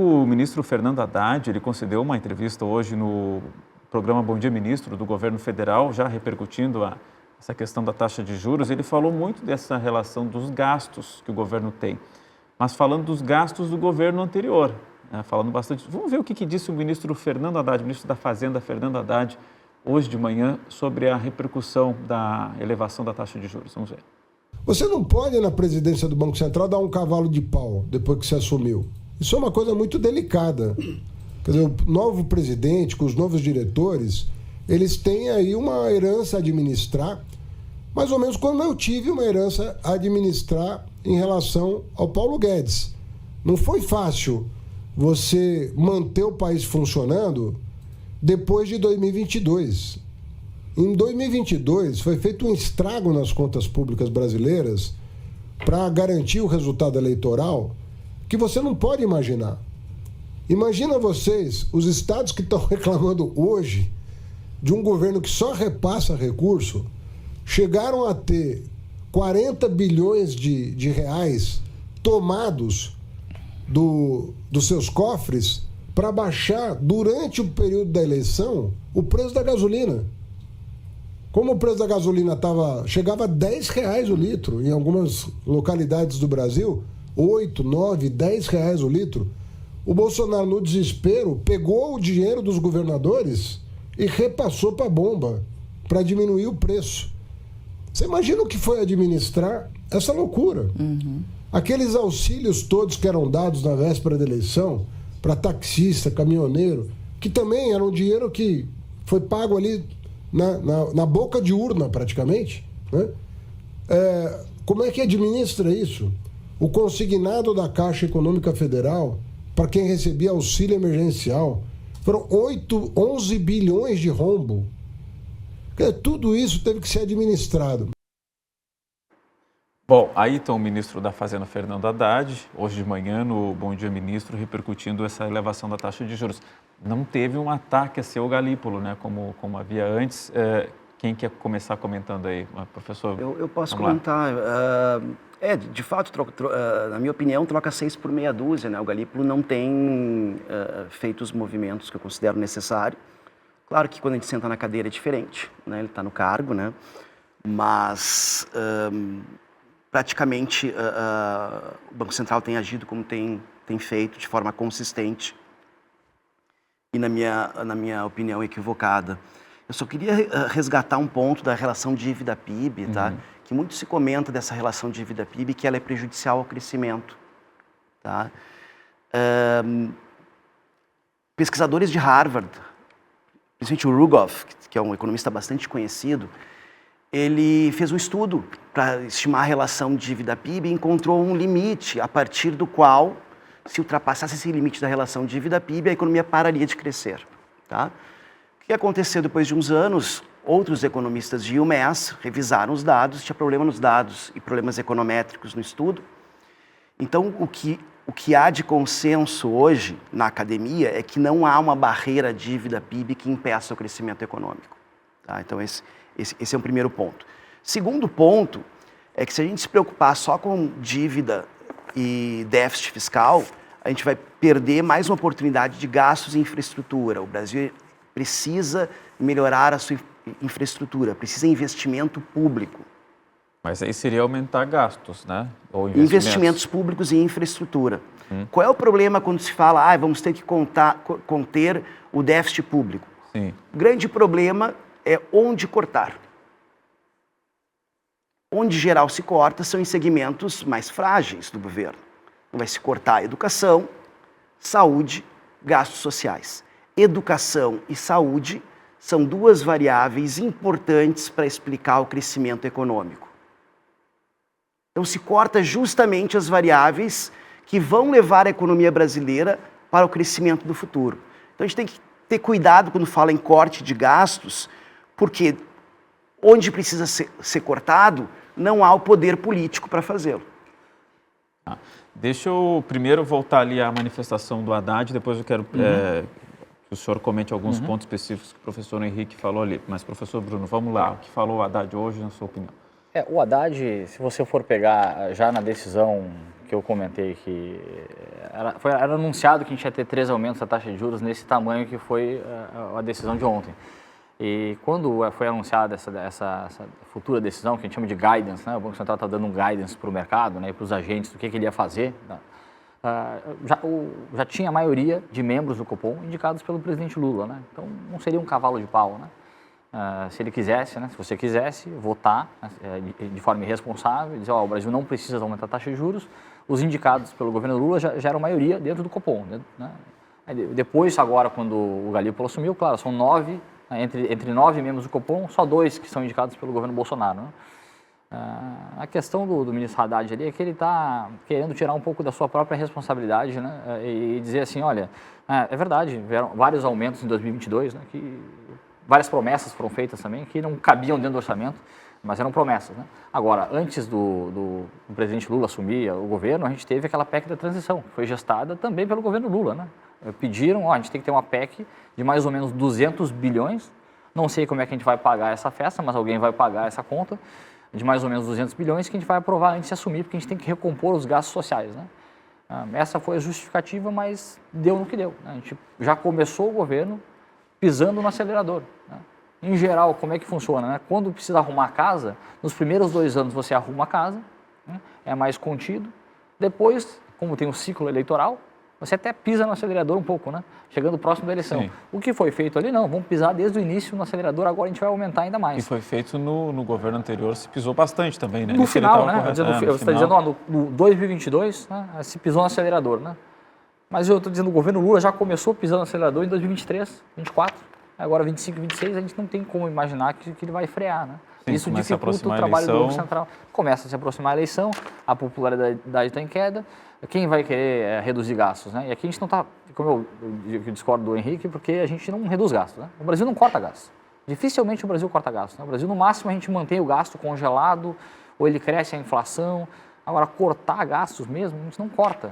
O ministro Fernando Haddad, ele concedeu uma entrevista hoje no programa Bom Dia Ministro do governo federal, já repercutindo essa questão da taxa de juros. Ele falou muito dessa relação dos gastos que o governo tem, mas falando dos gastos do governo anterior, né, falando bastante. Vamos ver o que disse o ministro Fernando Haddad, ministro da Fazenda Fernando Haddad, hoje de manhã, sobre a repercussão da elevação da taxa de juros. Vamos ver. Você não pode, na presidência do Banco Central, dar um cavalo de pau depois que você assumiu. Isso é uma coisa muito delicada. Quer dizer, o novo presidente, com os novos diretores, eles têm aí uma herança a administrar, mais ou menos como eu tive uma herança a administrar em relação ao Paulo Guedes. Não foi fácil você manter o país funcionando depois de 2022. Em 2022, foi feito um estrago nas contas públicas brasileiras para garantir o resultado eleitoral que você não pode imaginar. Imagina vocês, os estados que estão reclamando hoje de um governo que só repassa recurso, chegaram a ter 40 bilhões de reais tomados dos seus cofres para baixar, durante o período da eleição, o preço da gasolina. Como o preço da gasolina chegava a R$10 o litro, em algumas localidades do Brasil, 8, 9, R$10 o litro, o Bolsonaro, no desespero, pegou o dinheiro dos governadores e repassou para a bomba, para diminuir o preço. Você imagina o que foi administrar essa loucura? Uhum. Aqueles auxílios todos que eram dados na véspera da eleição, para taxista, caminhoneiro, que também era um dinheiro que foi pago ali na boca de urna, praticamente, né? Como é que administra isso? O consignado da Caixa Econômica Federal, para quem recebia auxílio emergencial, foram 11 bilhões de rombo. Tudo isso teve que ser administrado. Bom, aí está o ministro da Fazenda, Fernando Haddad, hoje de manhã no Bom Dia Ministro, repercutindo essa elevação da taxa de juros. Não teve um ataque a seu Galípolo, né, como havia antes. Quem quer começar comentando aí, professor? Eu posso comentar. De fato, na minha opinião, troca 6 por meia dúzia, né? O Galípolo não tem feito os movimentos que eu considero necessário. Claro que quando a gente senta na cadeira é diferente, né? Ele está no cargo, né? Mas praticamente o Banco Central tem agido como tem feito, de forma consistente e, na minha opinião, equivocada. Eu só queria resgatar um ponto da relação dívida-PIB, tá? Uhum. Que muito se comenta dessa relação dívida-PIB, que ela é prejudicial ao crescimento, tá? Pesquisadores de Harvard, principalmente o Rugoff, que é um economista bastante conhecido, ele fez um estudo para estimar a relação dívida-PIB e encontrou um limite a partir do qual, se ultrapassasse esse limite da relação dívida-PIB, a economia pararia de crescer, tá? O que aconteceu depois de uns anos? Outros economistas de UMass revisaram os dados, tinha problema nos dados e problemas econométricos no estudo. Então, o que há de consenso hoje na academia é que não há uma barreira dívida-PIB que impeça o crescimento econômico, tá? Então, esse é um primeiro ponto. Segundo ponto é que se a gente se preocupar só com dívida e déficit fiscal, a gente vai perder mais uma oportunidade de gastos em infraestrutura. O Brasil precisa melhorar a sua infraestrutura, precisa de investimento público. Mas aí seria aumentar gastos, né? Ou investimentos públicos em infraestrutura. Qual é o problema quando se fala, vamos ter que conter o déficit público? Sim. O grande problema é onde cortar. Onde geral se corta são em segmentos mais frágeis do governo. Então vai se cortar a educação, saúde, gastos sociais. Educação e saúde são duas variáveis importantes para explicar o crescimento econômico. Então se corta justamente as variáveis que vão levar a economia brasileira para o crescimento do futuro. Então a gente tem que ter cuidado quando fala em corte de gastos, porque onde precisa ser cortado, não há o poder político para fazê-lo. Deixa eu primeiro voltar ali à manifestação do Haddad, depois eu quero que o senhor comente alguns pontos específicos que o professor Henrique falou ali. Mas, professor Bruno, vamos lá. O que falou o Haddad hoje, na sua opinião? O Haddad, se você for pegar já na decisão que eu comentei que era anunciado que a gente ia ter 3 aumentos da taxa de juros nesse tamanho que foi a decisão de ontem. E quando foi anunciada essa futura decisão, que a gente chama de guidance, né? O Banco Central está dando um guidance para o mercado, né, e para os agentes do que ele ia fazer, né? Já tinha a maioria de membros do Copom indicados pelo presidente Lula, né? Então não seria um cavalo de pau, né? Se ele quisesse, né, se você quisesse votar de forma irresponsável, dizer, o Brasil não precisa aumentar a taxa de juros, os indicados pelo governo Lula já eram maioria dentro do Copom, né? Depois, agora, quando o Galípolo assumiu, claro, são 9, né, entre 9 membros do Copom, só 2 que são indicados pelo governo Bolsonaro, né? A questão do ministro Haddad ali é que ele está querendo tirar um pouco da sua própria responsabilidade, né, e dizer assim, olha, é verdade, vieram vários aumentos em 2022, né, que várias promessas foram feitas também, que não cabiam dentro do orçamento, mas eram promessas, né? Agora, antes do presidente Lula assumir o governo, a gente teve aquela PEC da transição, que foi gestada também pelo governo Lula, né? Pediram, a gente tem que ter uma PEC de mais ou menos 200 bilhões, não sei como é que a gente vai pagar essa festa, mas alguém vai pagar essa conta, de mais ou menos 200 bilhões, que a gente vai aprovar antes de assumir, porque a gente tem que recompor os gastos sociais, né? Essa foi a justificativa, mas deu no que deu, né? A gente já começou o governo pisando no acelerador, né? Em geral, como é que funciona, né? Quando precisa arrumar a casa, nos primeiros 2 anos você arruma a casa, né? É mais contido. Depois, como tem um ciclo eleitoral, você até pisa no acelerador um pouco, né? Chegando próximo da eleição. Sim. O que foi feito ali, não, vamos pisar desde o início no acelerador, agora a gente vai aumentar ainda mais. E foi feito no governo anterior, se pisou bastante também, né? No final, né? Você está dizendo, no 2022, né, se pisou no acelerador, né? Mas eu estou dizendo, o governo Lula já começou pisando no acelerador em 2023, 2024, agora 25, 26, a gente não tem como imaginar que ele vai frear, né? Sim, isso dificulta o trabalho do Banco Central. Começa a se aproximar a eleição, a popularidade está em queda, quem vai querer reduzir gastos, né? E aqui a gente não está, como eu discordo do Henrique, porque a gente não reduz gastos, né? O Brasil não corta gastos. Dificilmente o Brasil corta gastos, né? O Brasil, no máximo, a gente mantém o gasto congelado, ou ele cresce a inflação. Agora, cortar gastos mesmo, a gente não corta.